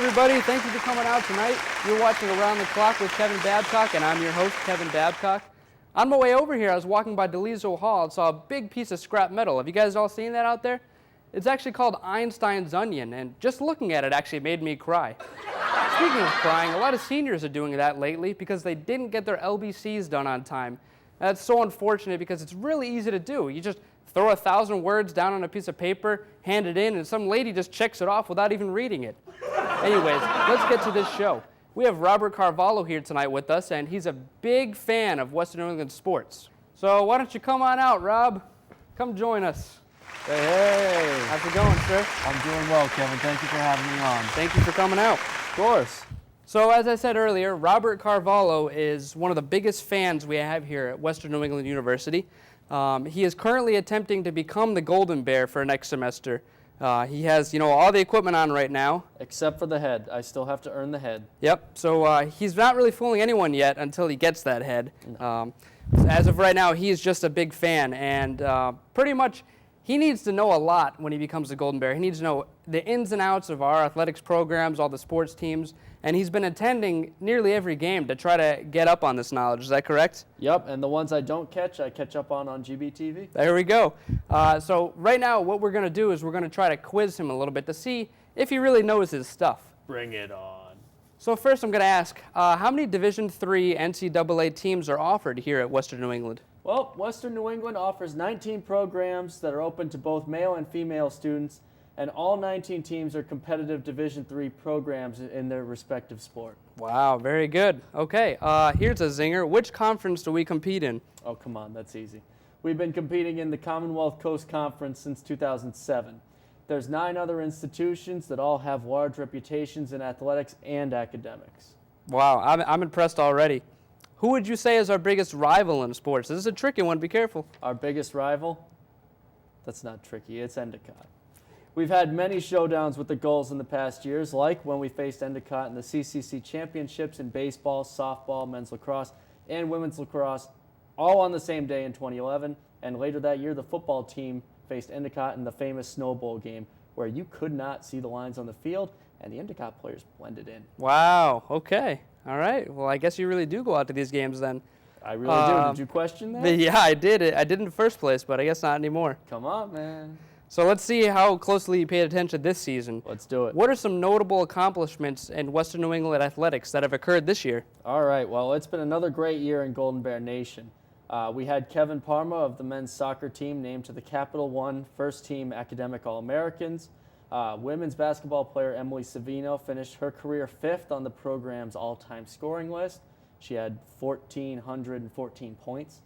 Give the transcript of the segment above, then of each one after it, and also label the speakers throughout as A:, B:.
A: everybody. Thank you for coming out tonight. You're watching Around the Clock with Kevin Babcock, and I'm your host, Kevin Babcock. On my way over here, I was walking by DeLiso Hall and saw a big piece of scrap metal. Have you guys all seen that out there? It's actually called Einstein's Onion, and just looking at it actually made me cry. Speaking of crying, a lot of seniors are doing that lately because they didn't get their LBCs done on time. That's so unfortunate because it's really easy to do. You just throw 1,000 words down on a piece of paper, hand it in, and some lady just checks it off without even reading it. Anyways, let's get to this show. We have Robert Carvalho here tonight with us, and he's a big fan of Western New England sports. So why don't you come on out, Rob? Come join us.
B: Hey.
A: How's it going, sir?
B: I'm doing well, Kevin. Thank you for having me on.
A: Thank you for coming out.
B: Of course.
A: So as I said earlier, Robert Carvalho is one of the biggest fans we have here at Western New England University. He is currently attempting to become the Golden Bear for next semester. He has, all the equipment on right now.
B: Except for the head. I still have to earn the head.
A: Yep. So he's not really fooling anyone yet until he gets that head.
B: No.
A: As of right now, he's just a big fan, and pretty much he needs to know a lot when he becomes the Golden Bear. He needs to know the ins and outs of our athletics programs, all the sports teams, and he's been attending nearly every game to try to get up on this knowledge. Is that correct?
B: Yep, and the ones I don't catch, I catch up on GBTV.
A: There we go. So right now what we're going to do is we're going to try to quiz him a little bit to see if he really knows his stuff.
B: Bring it on.
A: So first I'm going to ask, how many Division III NCAA teams are offered here at Western New England?
B: Well, Western New England offers 19 programs that are open to both male and female students, and all 19 teams are competitive Division III programs in their respective sport.
A: Wow, very good. Okay, here's a zinger. Which conference do we compete in?
B: Oh, come on, that's easy. We've been competing in the Commonwealth Coast Conference since 2007. There's 9 other institutions that all have large reputations in athletics and academics.
A: Wow, I'm impressed already. Who would you say is our biggest rival in sports? This is a tricky one. Be careful.
B: Our biggest rival? That's not tricky. It's Endicott. We've had many showdowns with the Gulls in the past years, like when we faced Endicott in the CCC championships in baseball, softball, men's lacrosse, and women's lacrosse, all on the same day in 2011. And later that year, the football team faced Endicott in the famous Snow Bowl game, where you could not see the lines on the field, and the Endicott players blended in.
A: Wow, okay. All right. Well, I guess you really do go out to these games then.
B: I really do. Did you question that?
A: Yeah, I did. I did in the first place, but I guess not anymore.
B: Come on, man.
A: So let's see how closely you paid attention this season.
B: Let's do it.
A: What are some notable accomplishments in Western New England athletics that have occurred this year?
B: All right. Well, it's been another great year in Golden Bear Nation. We had Kevin Parma of the men's soccer team named to the Capital One First Team Academic All-Americans. Women's basketball player Emily Savino finished her career 5th on the program's all-time scoring list. She had 1,414 points.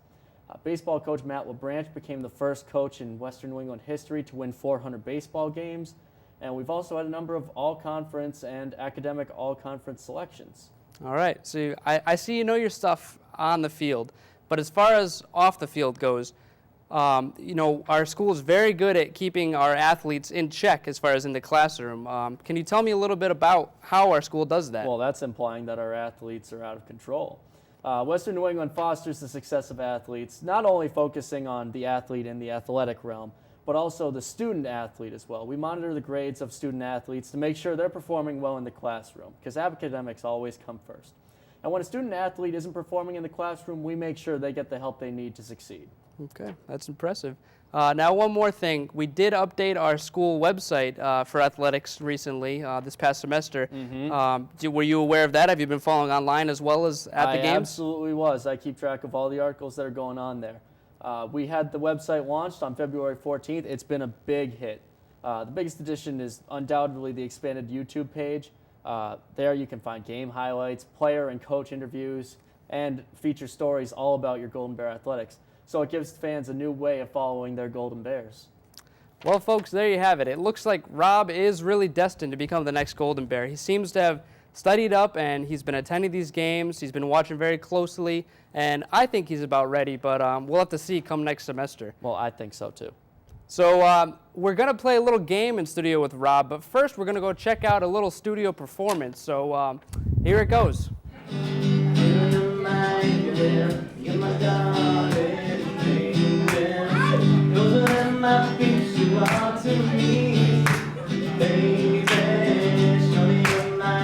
B: Baseball coach Matt LeBranch became the first coach in Western New England history to win 400 baseball games. And we've also had a number of all-conference and academic all-conference selections.
A: All right. So I see you know your stuff on the field. But as far as off the field goes, our school is very good at keeping our athletes in check as far as in the classroom. Can you tell me a little bit about how our school does that?
B: Well, that's implying that our athletes are out of control. Western New England fosters the success of athletes, not only focusing on the athlete in the athletic realm, but also the student athlete as well. We monitor the grades of student athletes to make sure they're performing well in the classroom, because academics always come first. And when a student athlete isn't performing in the classroom, we make sure they get the help they need to succeed.
A: Okay, that's impressive. Now, one more thing. We did update our school website for athletics recently, this past semester. Mm-hmm. Were you aware of that? Have you been following online as well as at the games?
B: I absolutely was. I keep track of all the articles that are going on there. We had the website launched on February 14th. It's been a big hit. The biggest addition is undoubtedly the expanded YouTube page. There you can find game highlights, player and coach interviews, and feature stories all about your Golden Bear athletics. So it gives fans a new way of following their Golden Bears.
A: Well, folks, there you have it. It looks like Rob is really destined to become the next Golden Bear. He seems to have studied up, and he's been attending these games. He's been watching very closely, and I think he's about ready, but we'll have to see come next semester.
B: Well, I think so, too.
A: So we're going to play a little game in studio with Rob, but first we're going to go check out a little studio performance. So here it goes.
C: To me, baby, show me your mind.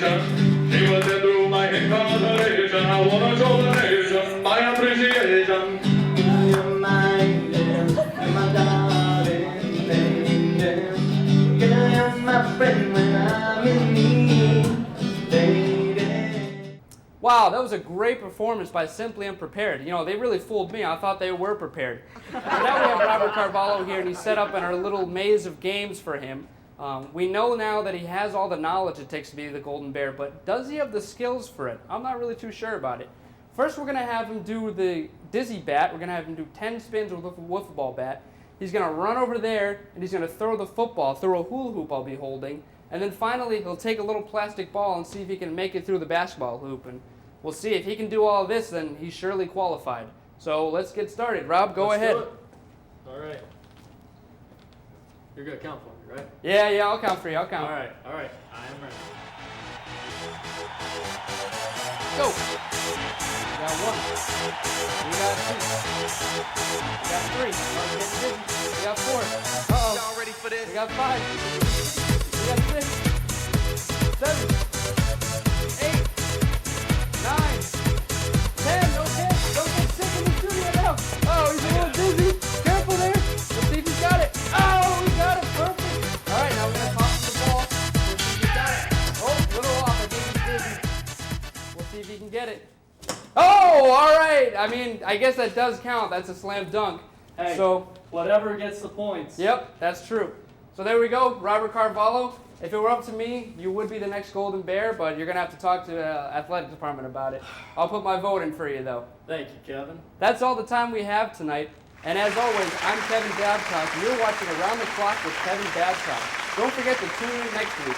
C: nation. She was there through my incarceration. I wanna show the nation my appreciation.
D: You're my angel, you're my darling angel. You're my friend when I'm in need, lady.
A: Wow, that was a great performance by Simply Unprepared. You know, they really fooled me. I thought they were prepared. But now we have Robert Carvalho here, and he's set up in our little maze of games for him. We know now that he has all the knowledge it takes to be the Golden Bear, but does he have the skills for it? I'm not really too sure about it. First, we're going to have him do the dizzy bat. We're going to have him do 10 spins with a wiffle ball bat. He's going to run over there, and he's going to throw the football through a hula hoop I'll be holding. And then finally, he'll take a little plastic ball and see if he can make it through the basketball hoop. And we'll see if he can do all of this, then he's surely qualified. So let's get started. Rob, go ahead.
B: Do it. All right. You're going to count for me, right?
A: Yeah, I'll count for you. I'll count.
B: All right. I am ready.
A: Go. We got 1. We got 2. We got 3. Oh, we're getting busy. We got 4. Uh-oh.
E: Y'all ready for this?
A: We got 5. We got 6. 7. 8. 9. 10. Okay. Don't get sick in the studio now. Oh, he's a little dizzy. Careful there. Let's see if he's got it. Oh, we got it. Perfect. All right, now we're going to toss the ball. Let's see if he got it. Oh, a little off. I think he's dizzy. We'll see if he can get it. Oh, all right. I mean, I guess that does count. That's a slam dunk.
B: Hey,
A: So,
B: whatever gets the points.
A: yep, that's true. So there we go, Robert Carvalho. If it were up to me, you would be the next Golden Bear, but you're going to have to talk to the athletic department about it. I'll put my vote in for you, though.
B: Thank you, Kevin.
A: That's all the time we have tonight. And as always, I'm Kevin Babcock, and you're watching Around the Clock with Kevin Babcock. Don't forget to tune in next week.